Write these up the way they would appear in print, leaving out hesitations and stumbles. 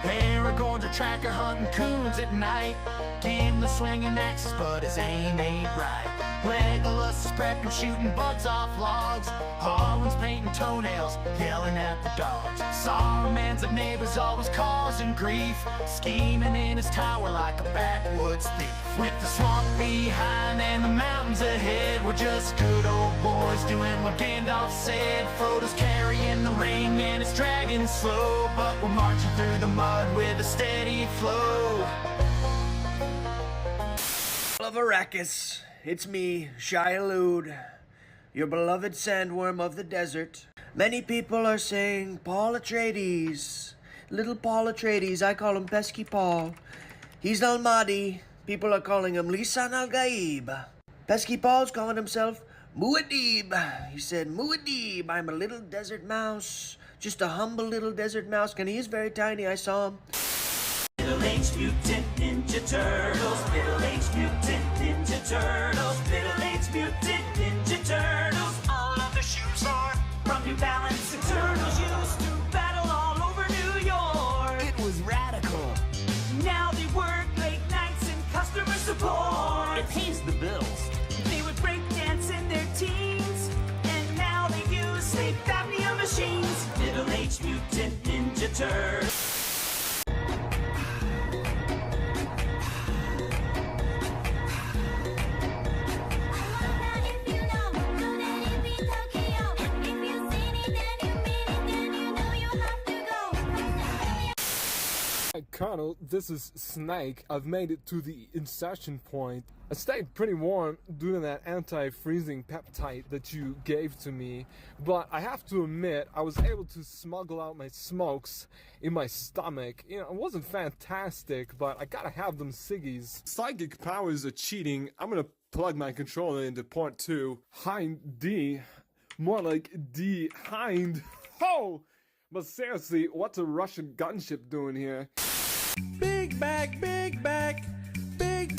Aragorn's a tracker hunting coons at night. Gimli swinging axes, but his aim ain't right. Legolas is prepping, shooting bugs off logs. Harlan's painting toenails, yelling at the dogs. Saruman's a neighbor's always causing grief, scheming in his tower like a backwoods thief. With the swamp behind and the mountains ahead, we're just good old boys doing what Gandalf said. Frodo's carrying the ring and it's dragging slow, but we're marching through the mud with a steady flow. Of Arrakis, it's me, Shai-Hulud, your beloved sandworm of the desert. Many people are saying Paul Atreides, little Paul Atreides. I call him Pesky Paul. He's Al-Mahdi. People are calling him Lisan Al-Gaib. Pesky Paul's calling himself Muad'Dib. He said, Muad'Dib, I'm a little desert mouse, just a humble little desert mouse, and he is very tiny. I saw him. Middle-aged mutant ninja turtles, middle-aged mutant ninja turtles, middle-aged mutant ninja turtles. All of their shoes are from New Balance. The turtles used to battle all over New York. It was radical. Now they work late nights in customer support. It pays the bills. They would break dance in their teens, and now they use sleep apnea machines. Middle-aged mutant ninja turtles. Hi Colonel, this is Snake. I've made it to the insertion point. I stayed pretty warm due to that anti-freezing peptide that you gave to me, but I have to admit I was able to smuggle out my smokes in my stomach. You know, it wasn't fantastic, but I gotta have them ciggies. Psychic powers are cheating. I'm gonna plug my controller into port 2. Hind D. More like D. Hind. Ho! But seriously, what's a Russian gunship doing here? Big bag, big bag, big...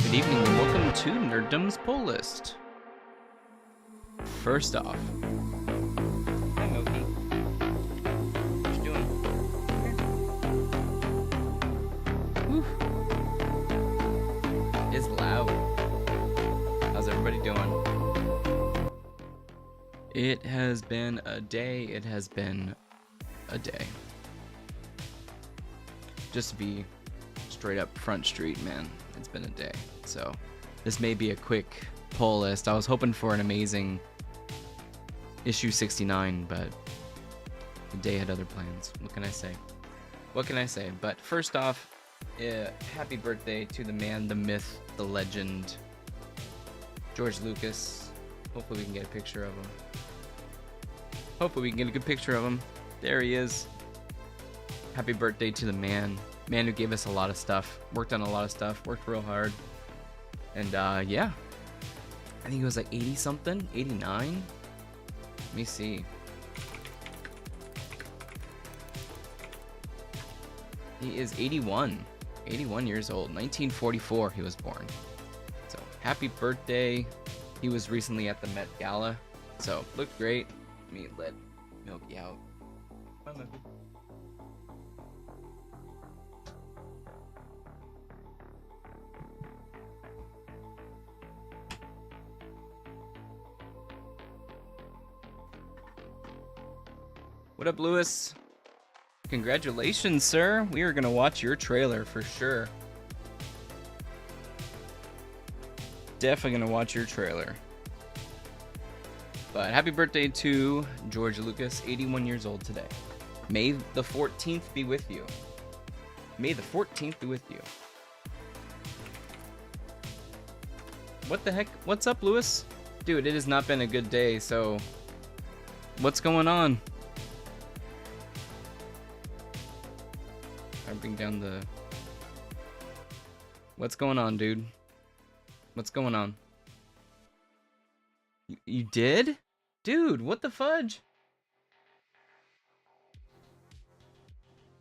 Good evening and welcome to Nerddom's Pull List. First off, hi Moki. What you doing? Whew. It's loud. How's everybody doing? It has been a day. It has been a day. Just to be straight up front street, man. It's been a day. So this may be a quick pull list. I was hoping for an amazing issue 69, but the day had other plans. What can I say? What can I say? But first off, happy birthday to the man, the myth, the legend, George Lucas. Hopefully we can get a picture of him. Hopefully we can get a good picture of him. There he is. Happy birthday to the man. Man who gave us a lot of stuff. Worked on a lot of stuff. Worked real hard. And yeah. I think it was like 80 something. 89. Let me see. He is 81. 81 years old. 1944 he was born. So happy birthday. He was recently at the Met Gala. So looked great. Let me let Milky out. Bye, Milky. What up, Lewis? Congratulations, sir. We are going to watch your trailer for sure. Definitely gonna watch your trailer. But happy birthday to George Lucas, 81 years old today. May the 14th be with you. May the 14th be with you. What the heck? What's up, Lewis? Dude, it has not been a good day, so... What's going on? I bring down the... What's going on, dude? What's going on? You did? Dude, what the fudge?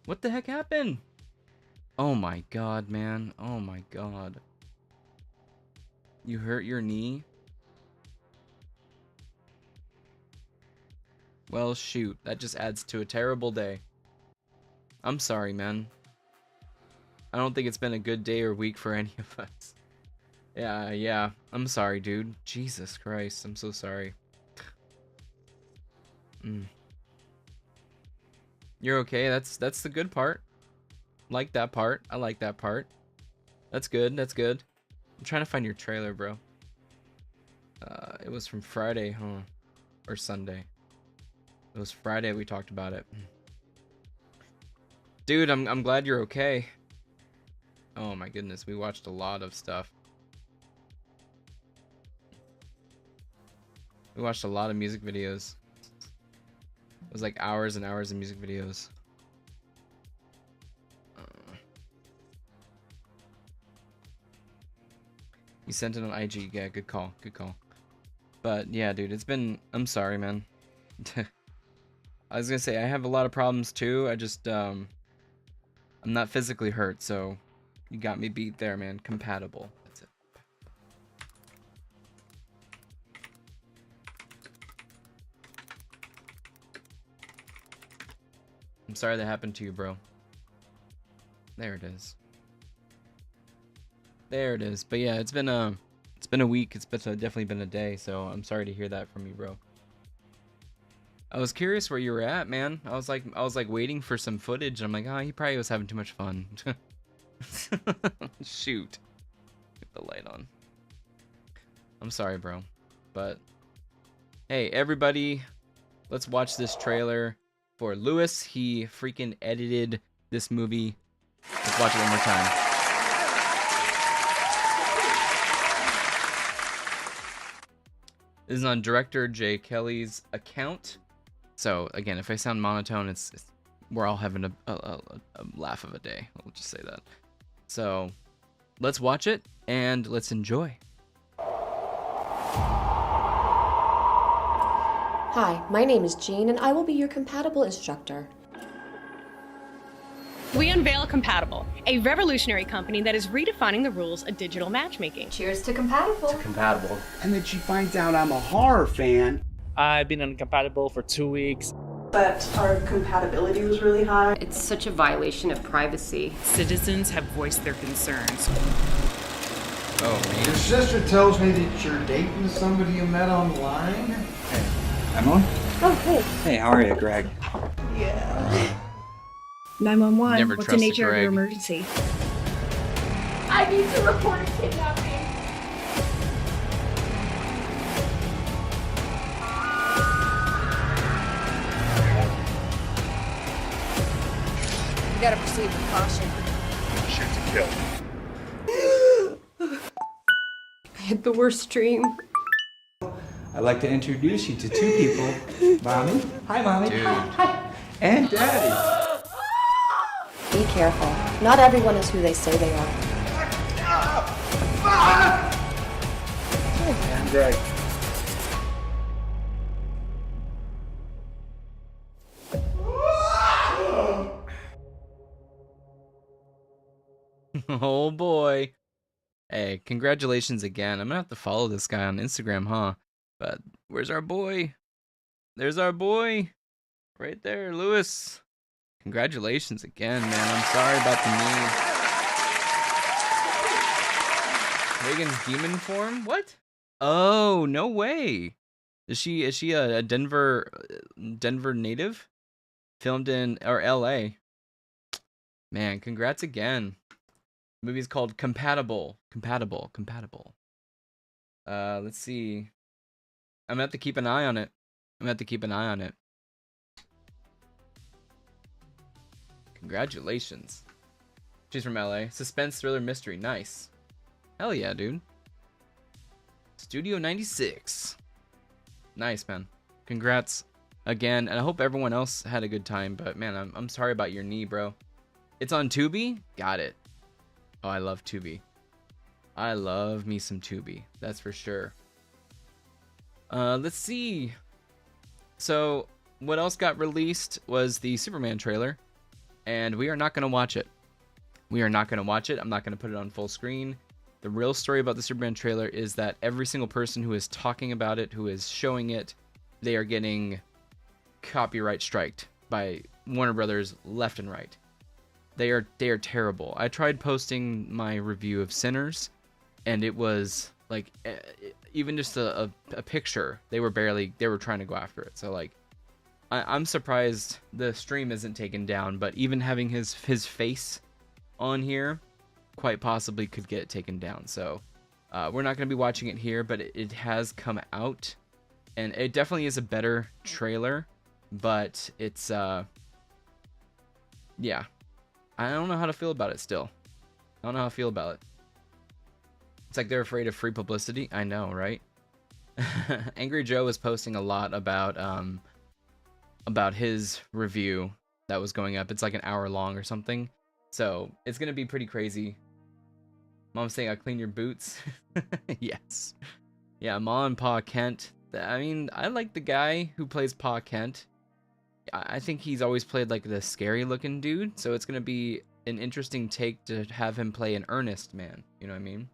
What the heck happened? Oh my god, man. Oh my god. You hurt your knee? Well, shoot. That just adds to a terrible day. I'm sorry, man. I don't think it's been a good day or week for any of us. Yeah. I'm sorry, dude. Jesus Christ. I'm so sorry. You're okay. That's the good part. Like that part. I like that part. That's good. That's good. I'm trying to find your trailer, bro. It was from Friday, huh? Or Sunday. It was Friday we talked about it. Dude, I'm glad you're okay. Oh my goodness, we watched a lot of stuff. We watched a lot of music videos. It was like hours and hours of music videos. You sent it on IG. Yeah, good call. Good call. But yeah, dude, it's been... I'm sorry, man. I was gonna say, I have a lot of problems too. I just, I'm not physically hurt, so you got me beat there, man. Compatible. That's it. I'm sorry that happened to you, bro. There it is. There it is. But yeah, it's been a week. It's definitely been a day. So I'm sorry to hear that from you, bro. I was curious where you were at, man. I was like waiting for some footage. I'm like, oh, he probably was having too much fun. Shoot. Get the light on. I'm sorry, bro. But hey, everybody, let's watch this trailer for Lewis. He freaking edited this movie. Let's watch it one more time. This is on director Jay Kelly's account. So again, if I sound monotone, it's we're all having a laugh of a day. We'll just say that. So let's watch it and let's enjoy. Hi, my name is Jean, and I will be your compatible instructor. We unveil Compatible, a revolutionary company that is redefining the rules of digital matchmaking. Cheers to compatible. Compatible. And then she finds out I'm a horror fan. I've been incompatible for 2 weeks. But our compatibility was really high. It's such a violation of privacy. Citizens have voiced their concerns. Oh, man. Your sister tells me that you're dating somebody you met online? Hey, Emily? Oh, hey. Hey, how are you, Greg? Yeah. 911, Never what's the nature trusted of your Greg. emergency? I need to report a kidnapping. You gotta proceed with caution. Shoot to kill. I had the worst dream. I'd like to introduce you to two people. Mommy. Hi, Mommy. Dude. Hi. And Daddy. Be careful. Not everyone is who they say they are. And Greg. Oh boy. Hey, congratulations again. I'm gonna have to follow this guy on Instagram, huh? But where's our boy? There's our boy. Right there, Lewis. Congratulations again, man. I'm sorry about the knee. Reagan's demon form? What? Oh, no way. Is she a Denver native? Filmed in LA. Man, congrats again. The movie's called Compatible. Let's see. I'm gonna have to keep an eye on it. Congratulations. She's from LA. Suspense, thriller, mystery. Nice. Hell yeah, dude. Studio 96. Nice, man. Congrats again. And I hope everyone else had a good time. But, man, I'm sorry about your knee, bro. It's on Tubi? Got it. Oh, I love Tubi. I love me some Tubi. That's for sure. Let's see. So, what else got released was the Superman trailer. And we are not going to watch it. I'm not going to put it on full screen. The real story about the Superman trailer is that every single person who is talking about it, who is showing it, they are getting copyright striked by Warner Brothers left and right. They are terrible. I tried posting my review of Sinners, and it was like even just a picture. They were trying to go after it. So like, I'm surprised the stream isn't taken down. But even having his face on here, quite possibly could get taken down. So we're not going to be watching it here, but it has come out, and it definitely is a better trailer. But it's yeah, I don't know how to feel about it still. I don't know how I feel about it. It's like they're afraid of free publicity. I know, right? Angry Joe was posting a lot about his review that was going up. It's like an hour long or something. So it's gonna be pretty crazy. Mom's saying I clean your boots. Yes. Yeah, Ma and Pa Kent. I mean, I like the guy who plays Pa Kent. I think he's always played like the scary looking dude. So it's gonna be an interesting take to have him play an earnest man. You know what I mean?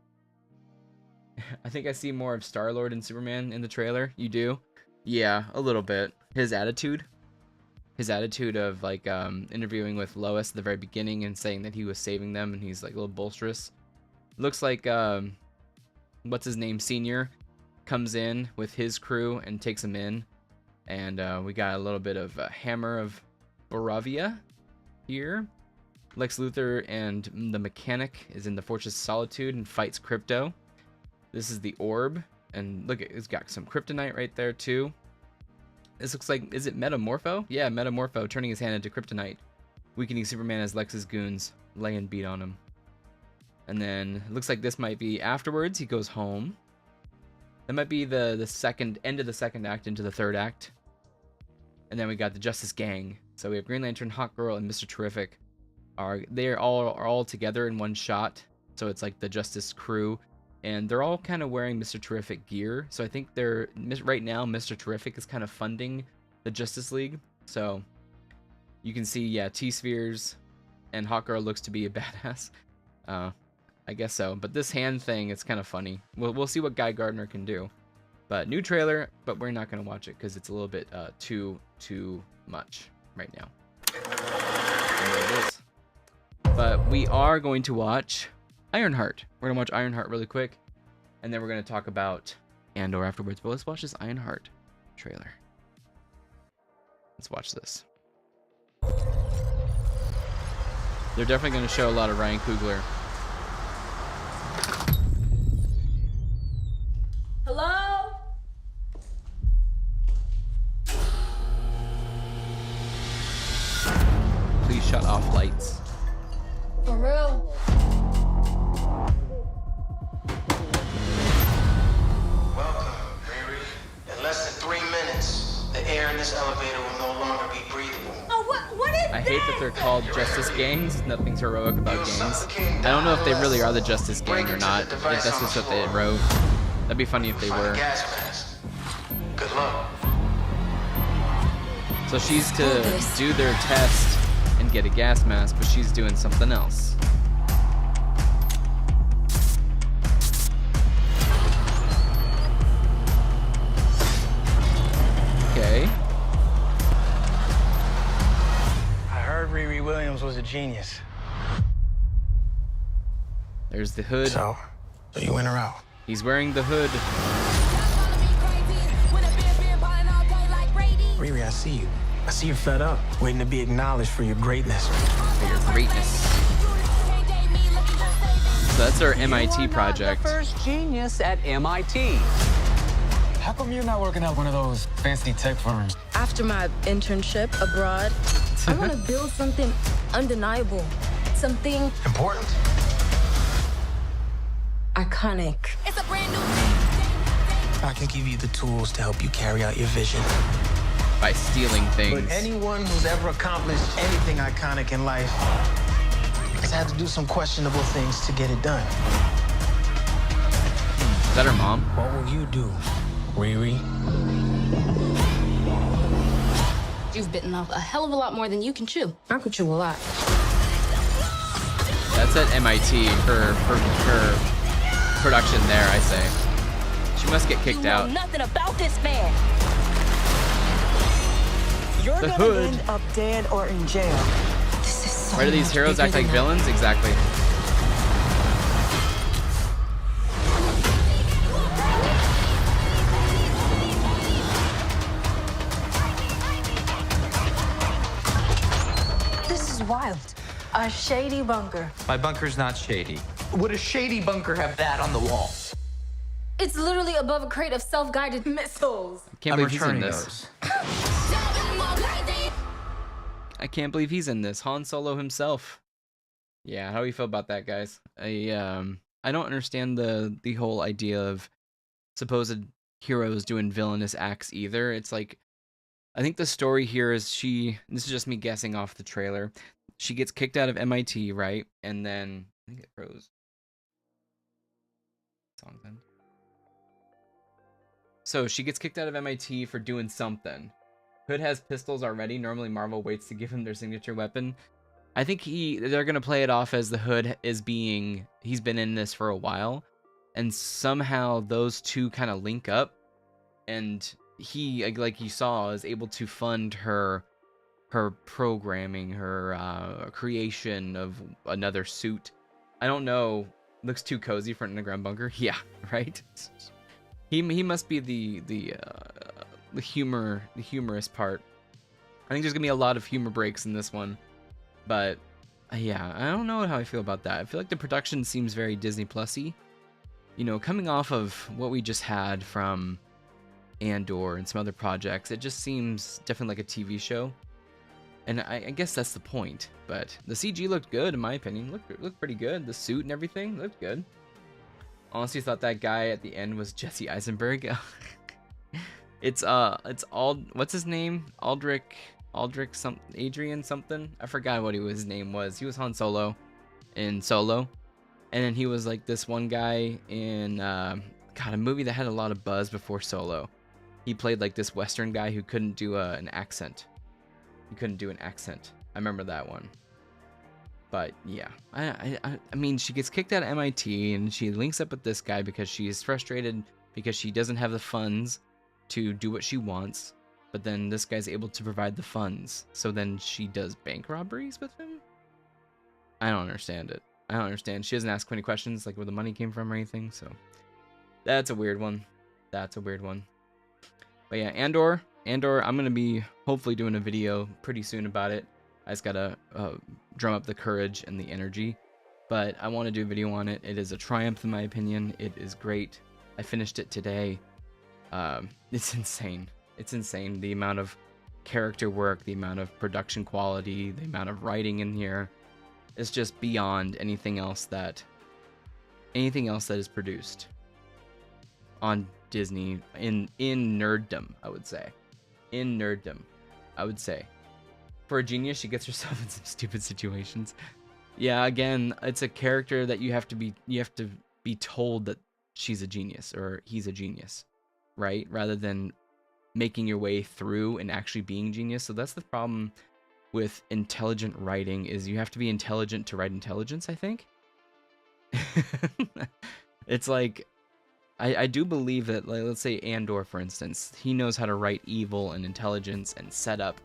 I think I see more of Star-Lord and Superman in the trailer. You do? Yeah, a little bit. His attitude of like interviewing with Lois at the very beginning and saying that he was saving them, and he's like a little bolsterous. Looks like what's his name, Senior, comes in with his crew and takes him in, and we got a little bit of Hammer of Baravia here. Lex Luthor and the Mechanic is in the Fortress of Solitude and fights Crypto. This is the Orb, and look, it's got some kryptonite right there too. This looks like, is it Metamorpho? Yeah, Metamorpho, turning his hand into kryptonite, weakening Superman as Lex's goons lay and beat on him. And then it looks like this might be afterwards. He goes home. That might be the second end of the second act into the third act. And then we got the Justice Gang. So we have Green Lantern, Hawkgirl, and Mr. Terrific. They're all together in one shot. So it's like the Justice crew. And they're all kind of wearing Mr. Terrific gear. So I think right now, Mr. Terrific is kind of funding the Justice League. So you can see, yeah, T-Spheres, and Hawkgirl looks to be a badass. I guess so. But this hand thing is kind of funny. We'll see what Guy Gardner can do. But new trailer, but we're not going to watch it because it's a little bit too much right now. There it is. But we are going to watch Ironheart. We're going to watch Ironheart really quick, and then we're going to talk about Andor afterwards. But let's watch this Ironheart trailer. Let's watch this. They're definitely going to show a lot of Ryan Coogler. Hello? Please shut off lights. For real? In less than 3 minutes, the air in this elevator will no longer be breathable. Oh, what is I hate that they're called Justice Gangs. Nothing's heroic about gangs. I don't know if they really are the Justice Gang or not. If that's just what they wrote. That'd be funny if they were. Good luck. So she's to do their test and get a gas mask, but she's doing something else. Okay. I heard Riri Williams was a genius. There's the hood. So you in or out? He's wearing the hood. Riri, I see you. I see you're fed up, waiting to be acknowledged for your greatness. For your greatness. So that's our MIT project. First genius at MIT. How come you're not working at one of those fancy tech firms? After my internship abroad, I want to build something undeniable. Something important. Iconic. It's a brand new I can give you the tools to help you carry out your vision. By stealing things. But anyone who's ever accomplished anything iconic in life has had to do some questionable things to get it done. Is that her mom? What will you do, Riri? You've bitten off a hell of a lot more than you can chew. I could chew a lot. That's at MIT for production there, I say. She must get kicked out. nothing about this man. You're The gonna hood. end up dead or in jail. This is so Why do these much heroes bigger act like than villains? Exactly. that. This is wild. A shady bunker. My bunker's not shady. Would a shady bunker have that on the wall? It's literally above a crate of self-guided missiles. Can't I'm believe he's in returning this. those. I can't believe he's in this. Han Solo himself. Yeah, how do you feel about that, guys? I don't understand the whole idea of supposed heroes doing villainous acts either. It's like, I think the story here is this is just me guessing off the trailer. She gets kicked out of MIT, right? And then I think it froze. Song then. So she gets kicked out of MIT for doing something. Hood has pistols already. Normally Marvel waits to give him their signature weapon. I think they're gonna play it off as the Hood is he's been in this for a while, and somehow those two kind of link up, and he, like you saw, is able to fund her programming, her creation of another suit. I don't know. Looks too cozy for an underground bunker. Yeah, right. He must be the humorous part. I think there's gonna be a lot of humor breaks in this one, but yeah, I don't know how I feel about that. I feel like the production seems very Disney Plus-y. You know, coming off of what we just had from Andor and some other projects, it just seems definitely like a TV show. And I guess that's the point. But the CG looked good, in my opinion. Looked pretty good. The suit and everything looked good. Honestly, thought that guy at the end was Jesse Eisenberg. It's what's his name? Aldrich something, Adrian something. I forgot what his name was. He was Han Solo in Solo, and then he was like this one guy in a movie that had a lot of buzz before Solo. He played like this Western guy who couldn't do an accent. He couldn't do an accent. I remember that one. But yeah, I mean, she gets kicked out of MIT and she links up with this guy because she's frustrated because she doesn't have the funds to do what she wants. But then this guy's able to provide the funds. So then she does bank robberies with him? I don't understand it. I don't understand. She doesn't ask any questions like where the money came from or anything. So that's a weird one. That's a weird one. But yeah, Andor, I'm going to be hopefully doing a video pretty soon about it. I just got to drum up the courage and the energy. But I want to do a video on it. It is a triumph in my opinion. It is great. I finished it today. It's insane. It's insane. The amount of character work, the amount of production quality, the amount of writing in here is just beyond anything else that is produced on Disney in nerddom, I would say. In nerddom, I would say. For a genius, she gets herself in some stupid situations. Yeah, again, it's a character that you have to be told that she's a genius or he's a genius, right? Rather than making your way through and actually being genius. So that's the problem with intelligent writing, is you have to be intelligent to write intelligence, I think. It's like, I do believe that, like, let's say Andor, for instance, he knows how to write evil and intelligence and setup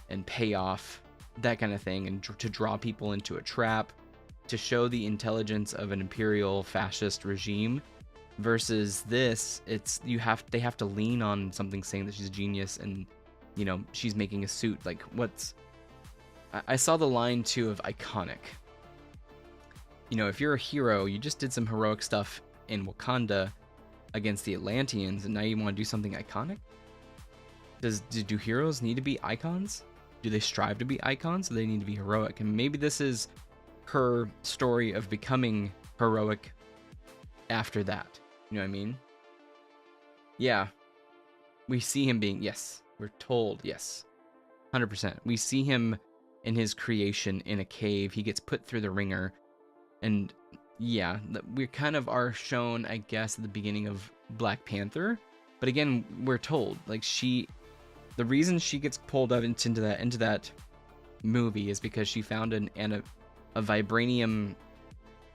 and payoff, that kind of thing, and to draw people into a trap, to show the intelligence of an imperial fascist regime. Versus this, they have to lean on something saying that she's a genius, and you know, she's making a suit. Like, I saw the line too of iconic. you know, if you're a hero, you just did some heroic stuff in Wakanda against the Atlanteans, and now you want to do something iconic? Do heroes need to be icons? Do they strive to be icons? Do they need to be heroic? And maybe this is her story of becoming heroic after that. You know what I mean? Yeah. We see him being, yes. We're told, yes. 100%. We see him in his creation in a cave. He gets put through the ringer. And yeah, we kind of are shown, I guess, at the beginning of Black Panther. But again, we're told, like, the reason she gets pulled up into that movie is because she found a vibranium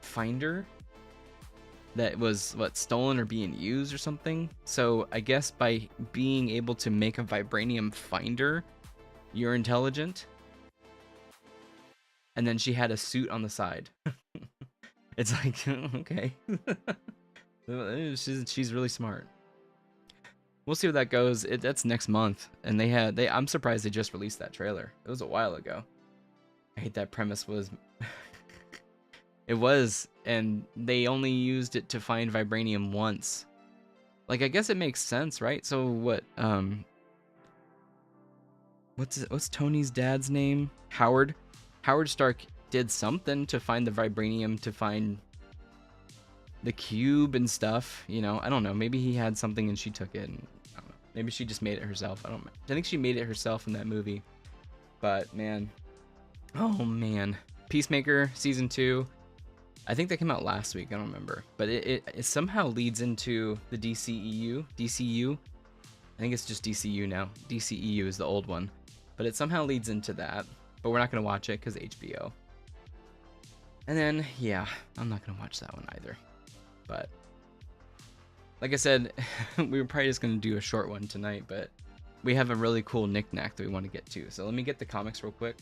finder that was stolen or being used or something. So I guess by being able to make a vibranium finder, you're intelligent. And then she had a suit on the side. It's like, okay. she's really smart. We'll see where that goes. That's next month, and I'm surprised they just released that trailer. It was a while ago. I hate that premise was. It was, and they only used it to find vibranium once. Like, I guess it makes sense, right? So what? What's Tony's dad's name? Howard. Howard Stark did something to find the vibranium, to find the cube and stuff. You know, I don't know. Maybe he had something and she took it. And, I don't know. Maybe she just made it herself. I think she made it herself in that movie. But man, oh man, Peacemaker season 2. I think that came out last week. I don't remember, but it somehow leads into the DCU. I think it's just DCU now. DCEU is the old one, but it somehow leads into that. But we're not gonna watch it because HBO. And then yeah, I'm not gonna watch that one either. But like I said, we were probably just gonna do a short one tonight, but we have a really cool knickknack that we want to get to. So let me get the comics real quick.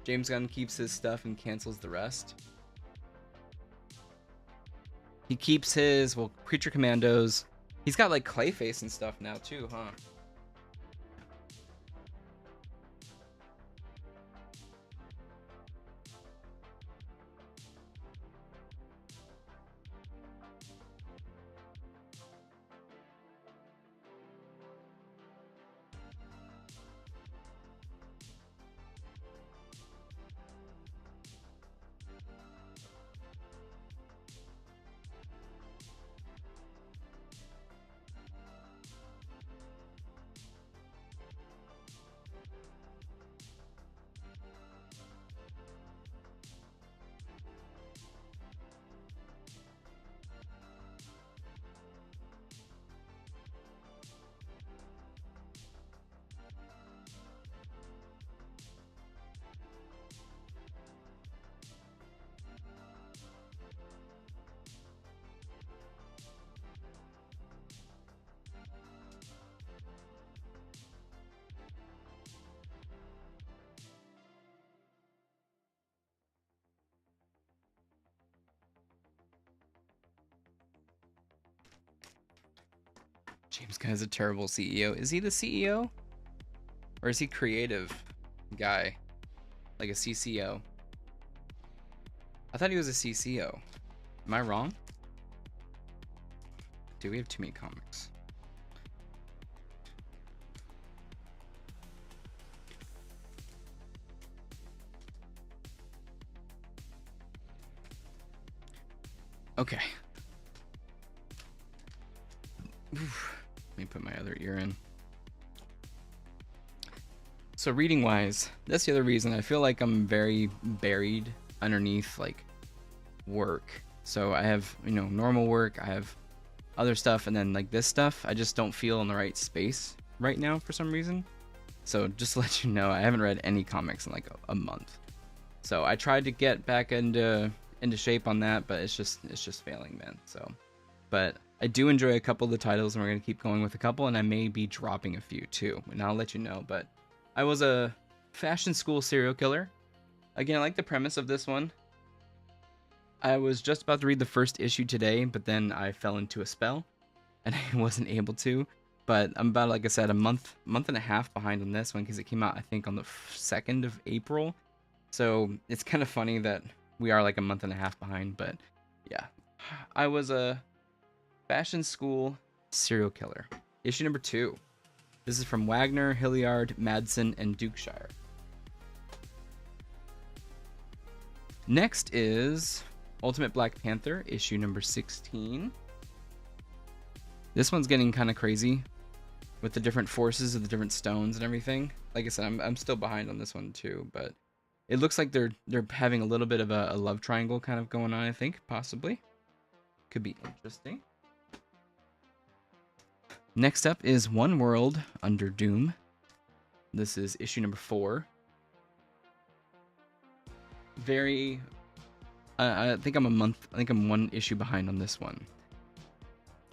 James Gunn keeps his stuff and cancels the rest. He keeps his, Creature Commandos. He's got like Clayface and stuff now too, huh? James Gunn is a terrible CEO. Is he the CEO? Or is he creative guy? Like a CCO? I thought he was a CCO. Am I wrong? Dude, we have too many comics. Okay. Oof. Let me put my other ear in. So reading wise, that's the other reason I feel like I'm very buried underneath like work. So I have, you know, normal work, I have other stuff, and then like this stuff, I just don't feel in the right space right now for some reason. So just to let you know, I haven't read any comics in like a month. So I tried to get back into shape on that, but it's just failing, man. So, but I do enjoy a couple of the titles, and we're gonna keep going with a couple, and I may be dropping a few too, and I'll let you know. But I was a fashion school serial killer. Again, I like the premise of this one. I was just about to read the first issue today, but then I fell into a spell, and I wasn't able to. But I'm about, like I said, a month and a half behind on this one, because it came out, I think, on the 2nd of April. So it's kind of funny that we are like a month and a half behind, but yeah. I was a fashion school serial killer. Issue number 2. This is from Wagner, Hilliard, Madsen, and Dukeshire. Next is Ultimate Black Panther, issue number 16. This one's getting kind of crazy with the different forces of the different stones and everything. Like I said, I'm still behind on this one too, but it looks like they're having a little bit of a love triangle kind of going on, I think, possibly. Could be interesting. Next up is One World Under Doom. This is issue number 4. Very... I think I'm one issue behind on this one.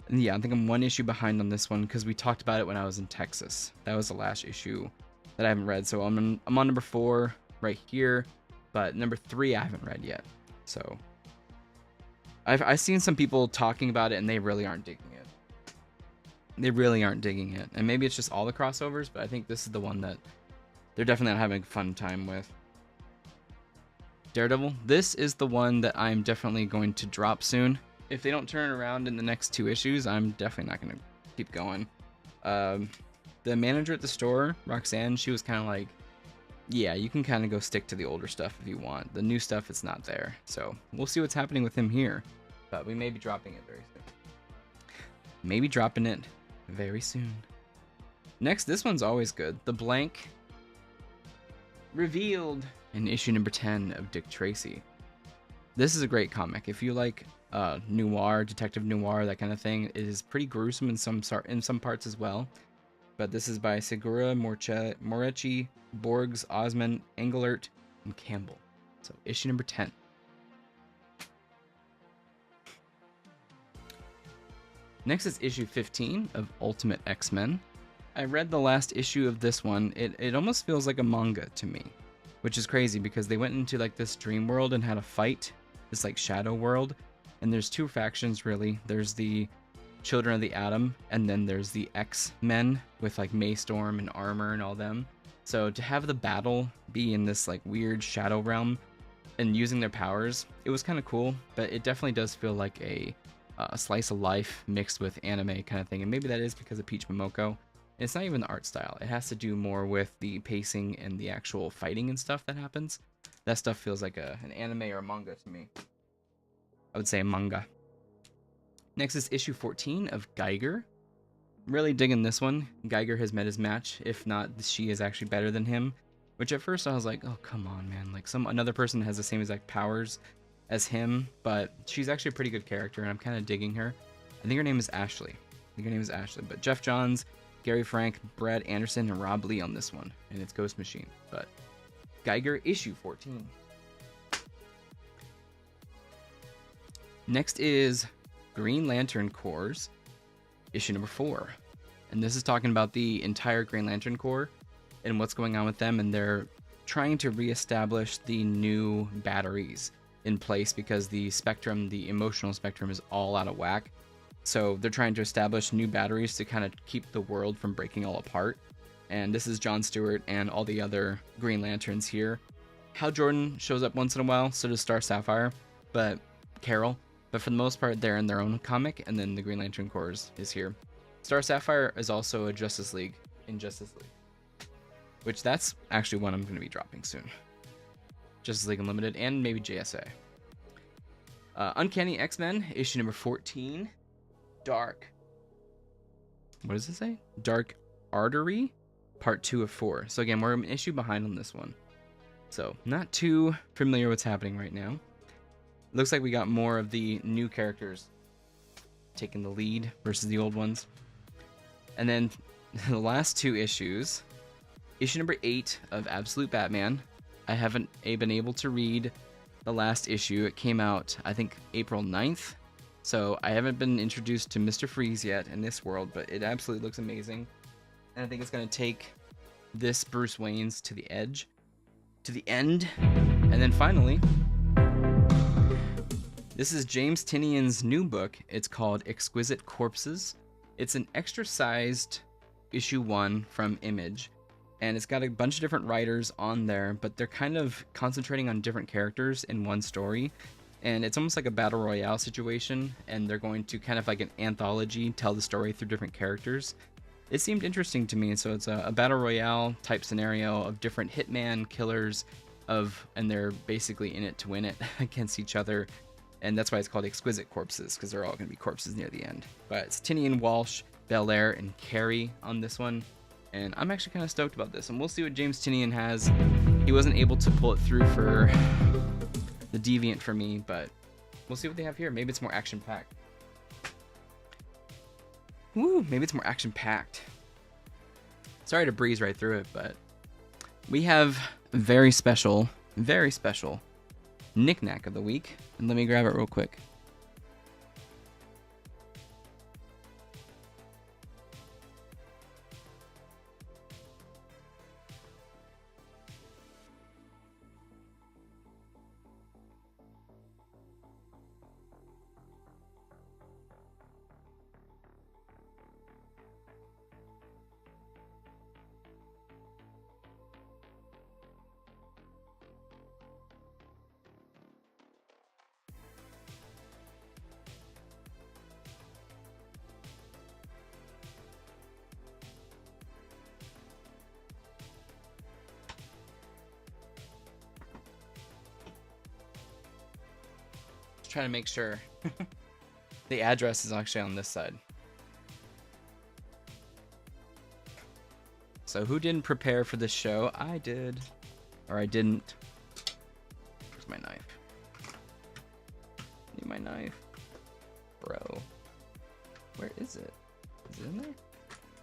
Yeah, I think I'm one issue behind on this one because we talked about it when I was in Texas. That was the last issue that I haven't read. So I'm on number 4 right here, but number 3 I haven't read yet. So I've seen some people talking about it and they really aren't digging it. They really aren't digging it. And maybe it's just all the crossovers, but I think this is the one that they're definitely not having a fun time with. Daredevil, this is the one that I'm definitely going to drop soon. If they don't turn around in the next 2 issues, I'm definitely not going to keep going. The manager at the store, Roxanne, she was kind of like, yeah, you can kind of go stick to the older stuff if you want. The new stuff, it's not there. So we'll see what's happening with him here. But we may be dropping it very soon. Maybe dropping it very soon. Next, this one's always good. The Blank revealed in issue number 10 of Dick Tracy. This is a great comic. If you like noir, detective noir, that kind of thing, it is pretty gruesome in some parts as well. But this is by Segura, Moretti, Borgs, Osman, Engelert, and Campbell. So issue number 10. Next is issue 15 of Ultimate X-Men. I read the last issue of this one. It almost feels like a manga to me, which is crazy because they went into like this dream world and had a fight, this like shadow world, and there's 2 factions really. There's the Children of the Atom, and then there's the X-Men with like Maystorm and armor and all them. So to have the battle be in this like weird shadow realm and using their powers, it was kind of cool, but it definitely does feel like a slice of life mixed with anime kind of thing, and maybe that is because of Peach Momoko. It's not even the art style. It has to do more with the pacing and the actual fighting and stuff that happens. That stuff feels like an anime or a manga to me. I would say a manga. Next is issue 14 of Geiger. Really digging this one. Geiger has met his match. If not, she is actually better than him. Which at first I was like, oh, come on, man. Like another person has the same exact powers as him, but she's actually a pretty good character, and I'm kind of digging her. I think her name is Ashley. But Jeff Johns, Gary Frank, Brad Anderson, and Rob Lee on this one, and it's Ghost Machine. But Geiger, issue 14. Next is Green Lantern Corps, issue number 4. And this is talking about the entire Green Lantern Corps and what's going on with them, and they're trying to reestablish the new batteries in place because the emotional spectrum is all out of whack. So they're trying to establish new batteries to kind of keep the world from breaking all apart. And this is John Stewart and all the other Green Lanterns here. Hal Jordan shows up once in a while, so does Star Sapphire, but Carol. But for the most part, they're in their own comic, and then the Green Lantern Corps is here. Star Sapphire is also a Justice League in Justice League, which that's actually one I'm going to be dropping soon. Justice League Unlimited, and maybe JSA. Uncanny X-Men, issue number 14. Dark. What does it say? Dark Artery, part 2 of 4. So again, we're an issue behind on this one. So not too familiar what's happening right now. Looks like we got more of the new characters taking the lead versus the old ones. And then the last 2 issues. Issue number 8 of Absolute Batman. I haven't been able to read the last issue. It came out, I think, April 9th. So I haven't been introduced to Mr. Freeze yet in this world, but it absolutely looks amazing. And I think it's going to take this Bruce Wayne's to the edge, to the end. And then finally, this is James Tinian's new book. It's called Exquisite Corpses. It's an extra-sized issue 1 from Image. and it's got a bunch of different writers on there, but they're kind of concentrating on different characters in one story, and it's almost like a battle royale situation, and they're going to kind of like an anthology tell the story through different characters. It seemed interesting to me. So it's a battle royale type scenario of different hitman killers and they're basically in it to win it against each other, and that's why it's called Exquisite Corpses, because they're all going to be corpses near the end. But it's Tinian, Walsh, Belair, and Carrie on this one, and I'm actually kind of stoked about this, and we'll see what James Tinian has. He wasn't able to pull it through for the Deviant for me, but we'll see what they have here. Maybe it's more action-packed. Woo, maybe it's more action-packed. Sorry to breeze right through it, but we have a very special knick-knack of the week, and let me grab it real quick. Trying to make sure the address is actually on this side. So who didn't prepare for this show? I did. Or I didn't. Where's my knife? Need my knife. Bro. Where is it? Is it in there?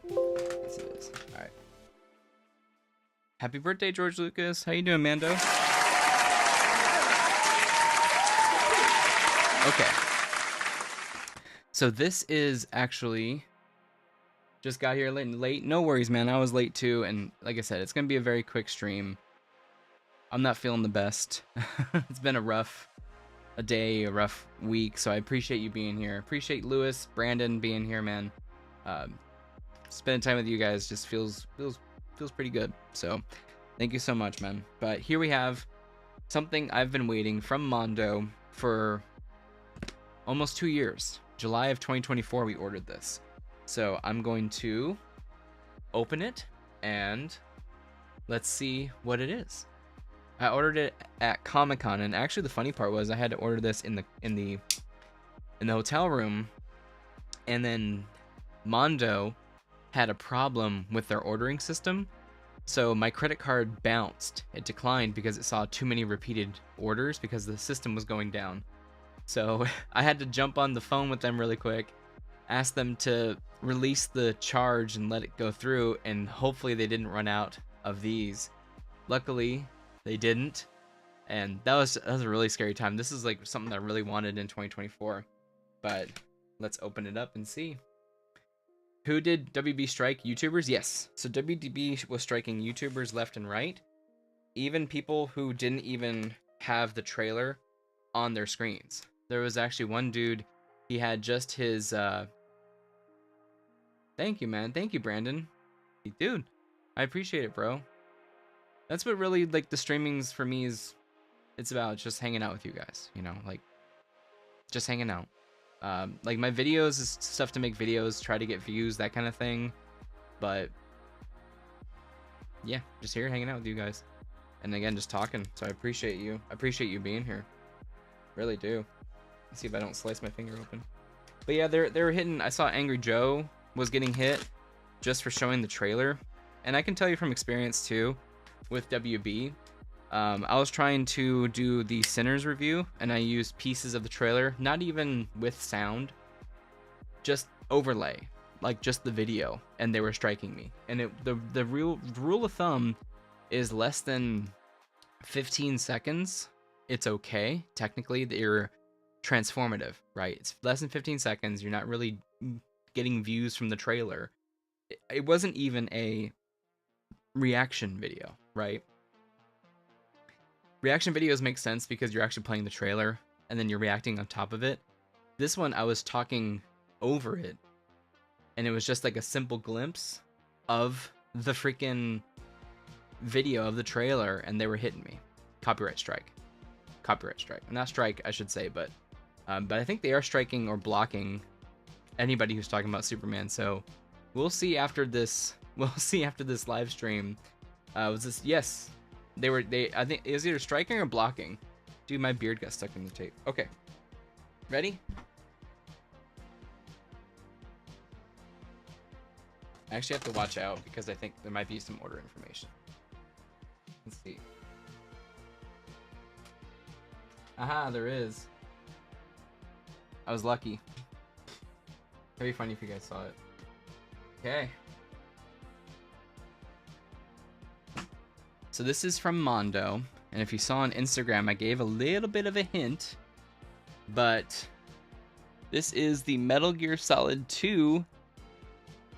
Yes, it is. Alright. Happy birthday, George Lucas. How you doing, Mando? Okay. So this is actually just got here late. No worries, man. I was late too, and like I said, it's gonna be a very quick stream. I'm not feeling the best. It's been a rough week, so I appreciate you being here. Appreciate Lewis, Brandon being here, man. Spending time with you guys just feels pretty good. So thank you so much, man. But here we have something I've been waiting from Mondo for almost 2 years. July of 2024 we ordered this. So I'm going to open it and let's see what it is. I ordered it at Comic-Con, and actually the funny part was I had to order this in the hotel room, and then Mondo had a problem with their ordering system. So my credit card bounced. It declined because it saw too many repeated orders because the system was going down. So I had to jump on the phone with them really quick, ask them to release the charge and let it go through, and hopefully they didn't run out of these. Luckily, they didn't, and that was a really scary time. This is like something that I really wanted in 2024, but let's open it up and see. Who did WB strike? YouTubers? Yes. So WB was striking YouTubers left and right, even people who didn't even have the trailer on their screens. There was actually one dude, he had just his thank you, man. Thank you, Brandon. Dude, I appreciate it, bro. That's what really, like, the streamings for me is, it's about just hanging out with you guys, you know, like, just hanging out. Like, my videos is stuff to make videos, try to get views, that kind of thing. But yeah, just here hanging out with you guys, and again, just talking. So I appreciate you. I appreciate you being here. Really do. Let's see if I don't slice my finger open. But yeah, they're hitting. I saw Angry Joe was getting hit just for showing the trailer, and I can tell you from experience too, with WB. I was trying to do the Sinners review, and I used pieces of the trailer, not even with sound, just overlay, like just the video, and they were striking me. And the real rule of thumb is less than 15 seconds. It's okay. Technically, they're transformative, right? It's less than 15 seconds. You're not really getting views from the trailer. It wasn't even a reaction video, right? Reaction videos make sense because you're actually playing the trailer and then you're reacting on top of it. This one, I was talking over it, and it was just like a simple glimpse of the freaking video of the trailer and they were hitting me. Copyright strike. Copyright strike. Not strike, I should say, but I think they are striking or blocking anybody who's talking about Superman. So we'll see after this. We'll see after this live stream. Was this? Yes, they. I think it was either striking or blocking. Dude, my beard got stuck in the tape. Okay, ready? I actually have to watch out because I think there might be some order information. Let's see. Aha, there is. I was lucky. Very funny if you guys saw it. Okay. So this is from Mondo, and if you saw on Instagram, I gave a little bit of a hint, but this is the Metal Gear Solid 2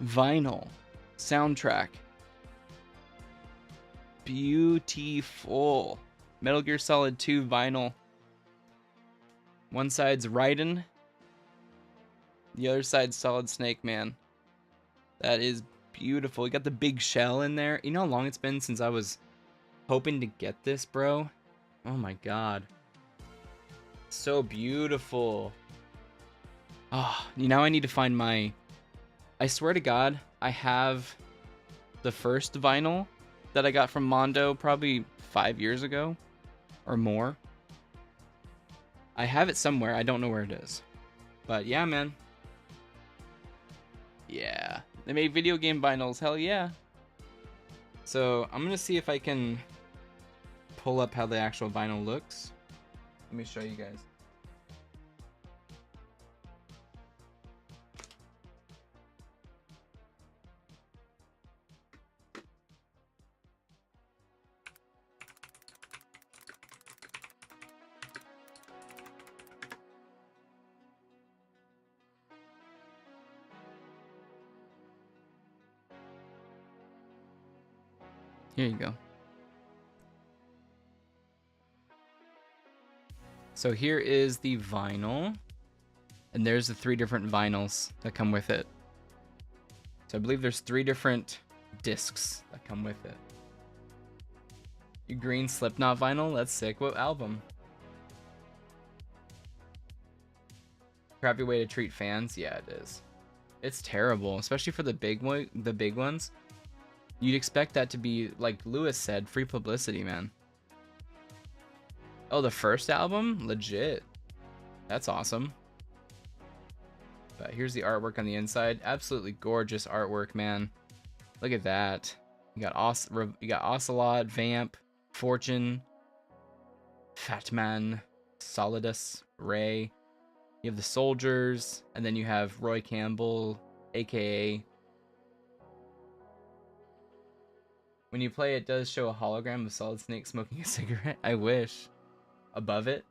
vinyl soundtrack. Beautiful. Metal Gear Solid 2 vinyl. One side's Raiden, the other side's Solid Snake, man. That is beautiful. You got the big shell in there. You know how long it's been since I was hoping to get this, bro? Oh my god. So beautiful. Oh, now I need to find my... I swear to god, I have the first vinyl that I got from Mondo probably 5 years ago or more. I have it somewhere. I don't know where it is. But yeah, man. Yeah. They made video game vinyls. Hell yeah. So I'm going to see if I can pull up how the actual vinyl looks. Let me show you guys. Here you go. So here is the vinyl, and there's the 3 different vinyls that come with it. So I believe there's 3 different discs that come with it. You green Slipknot vinyl? That's sick. What album? Crappy way to treat fans? Yeah, it is. It's terrible, especially for the big ones. You'd expect that to be, like Lewis said, free publicity, man. Oh, the first album? Legit. That's awesome. But here's the artwork on the inside. Absolutely gorgeous artwork, man. Look at that. You got Ocelot, Vamp, Fortune, Fatman, Solidus, Ray. You have the soldiers, and then you have Roy Campbell, aka... When you play, it does show a hologram of Solid Snake smoking a cigarette. I wish. Above it.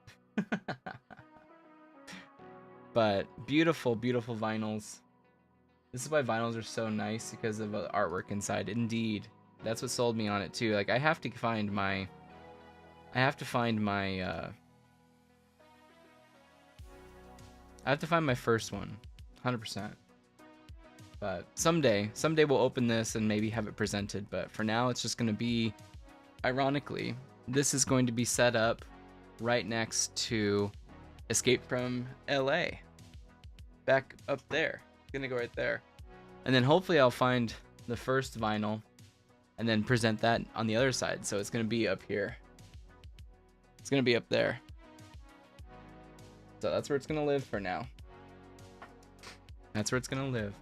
But beautiful, beautiful vinyls. This is why vinyls are so nice, because of the artwork inside. Indeed. That's what sold me on it too. Like, I have to find my first one. 100%. But someday we'll open this and maybe have it presented. But for now, it's just going to be, ironically, this is going to be set up right next to Escape from LA. Back up there. It's going to go right there. And then hopefully I'll find the first vinyl and then present that on the other side. So it's going to be up here. It's going to be up there. So that's where it's going to live for now. That's where it's going to live.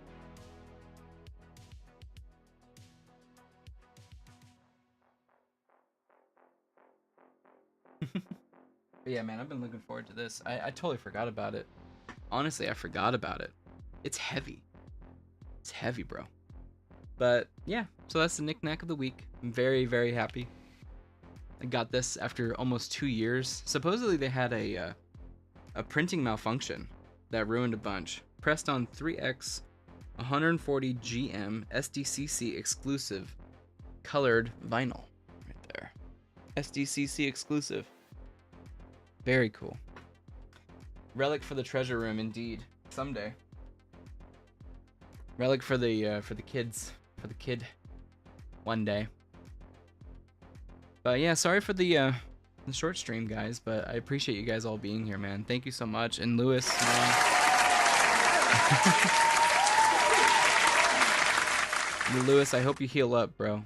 But yeah, man, I've been looking forward to this. I totally forgot about it. Honestly, I forgot about it. It's heavy. It's heavy, bro. But yeah, so that's the knick-knack of the week. I'm very, very happy. I got this after almost 2 years. Supposedly they had a printing malfunction that ruined a bunch. Pressed on 3X 140 GM SDCC exclusive colored vinyl. Right there. SDCC exclusive. Very cool. Relic for the treasure room, indeed. Someday. Relic for the kids. For the kid. One day. But yeah, sorry for the short stream, guys, but I appreciate you guys all being here, man. Thank you so much. And Lewis, man. Lewis, I hope you heal up, bro.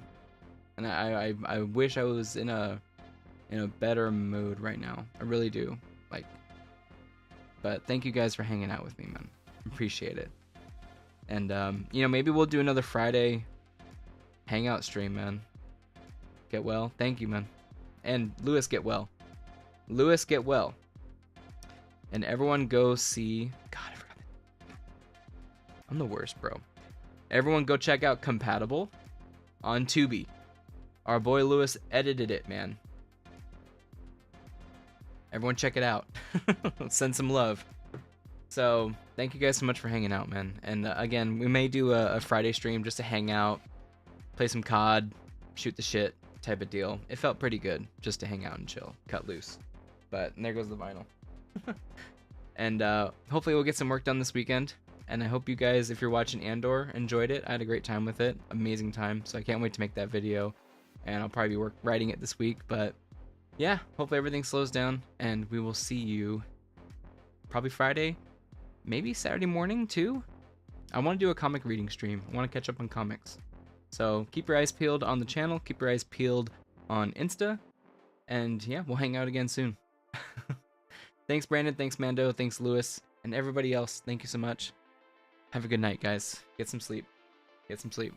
And I wish I was in a better mood right now. I really do. Like, but thank you guys for hanging out with me, man. Appreciate it. And you know, maybe we'll do another Friday hangout stream, man. Get well. Thank you, man. And Lewis, get well. Lewis, get well. And everyone go see... God, I forgot. I'm the worst, bro. Everyone go check out Compatible on Tubi. Our boy Lewis edited it, man. Everyone check it out. Send some love. So, thank you guys so much for hanging out, man. And again, we may do a Friday stream just to hang out, play some COD, shoot the shit type of deal. It felt pretty good just to hang out and chill, cut loose. But there goes the vinyl. And hopefully we'll get some work done this weekend. And I hope you guys, if you're watching Andor, enjoyed it. I had a great time with it. Amazing time. So I can't wait to make that video. And I'll probably be writing it this week. But yeah, hopefully everything slows down. And we will see you probably Friday. Maybe Saturday morning too. I want to do a comic reading stream. I want to catch up on comics. So keep your eyes peeled on the channel. Keep your eyes peeled on Insta. And yeah, we'll hang out again soon. Thanks, Brandon. Thanks, Mando. Thanks, Lewis. And everybody else, thank you so much. Have a good night, guys. Get some sleep. Get some sleep.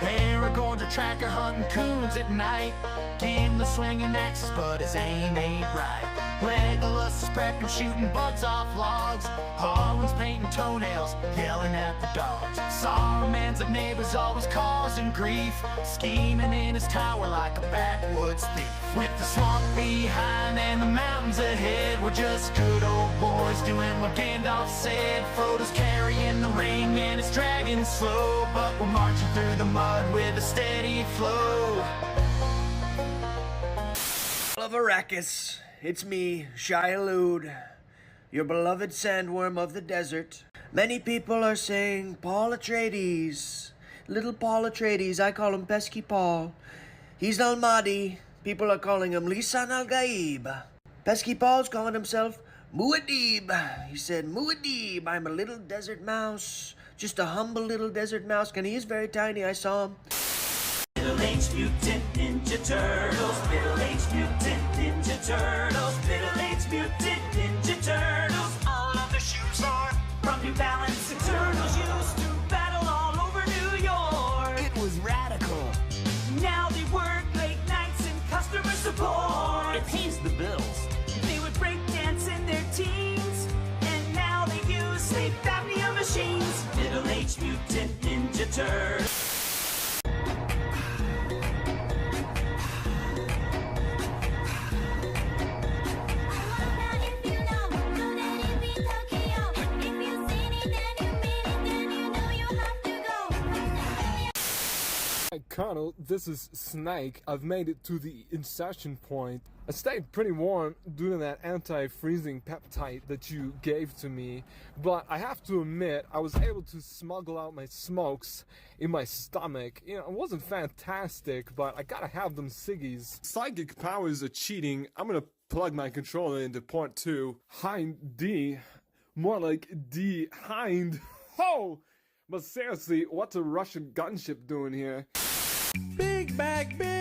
Aragorn's a tracker hunting coons at night. Gimli swinging axes, but his aim ain't right. Legolas is prepping, shooting buds off logs. Harlan's painting toenails, yelling at the dogs. Saruman's a neighbor's always causing grief, scheming in his tower like a backwoods thief. With the swamp behind and the mountains ahead, we're just good old boys doing what Gandalf said. Frodo's carrying the ring and it's dragging slow, but we're marching through the mud with a steady flow. Of Arrakis, it's me, Shia, your beloved sandworm of the desert. Many people are saying Paul Atreides, little Paul Atreides. I call him Pesky Paul. He's Al-Mahdi. People are calling him Lisan Al-Gaib. Pesky Paul's calling himself Muad'Dib. He said, Muad'Dib, I'm a little desert mouse, just a humble little desert mouse. And he is very tiny, I saw him. Middle-aged mutant ninja turtles. Middle-aged mutant ninja turtles. Middle-aged mutant ninja turtles. All of their shoes are from New Balance. The turtles used to battle all over New York. It was radical. Now they work late nights in customer support. It pays the bills. They would break dance in their teens, and now they use sleep apnea machines. Middle-aged mutant ninja turtles. Hi Colonel, this is Snake. I've made it to the insertion point. I stayed pretty warm due to that anti-freezing peptide that you gave to me, but I have to admit I was able to smuggle out my smokes in my stomach. You know, it wasn't fantastic, but I gotta have them ciggies. Psychic powers are cheating. I'm gonna plug my controller into port 2. Hind D. More like D. Hind. Ho! But seriously, what's a Russian gunship doing here? Big bag, big.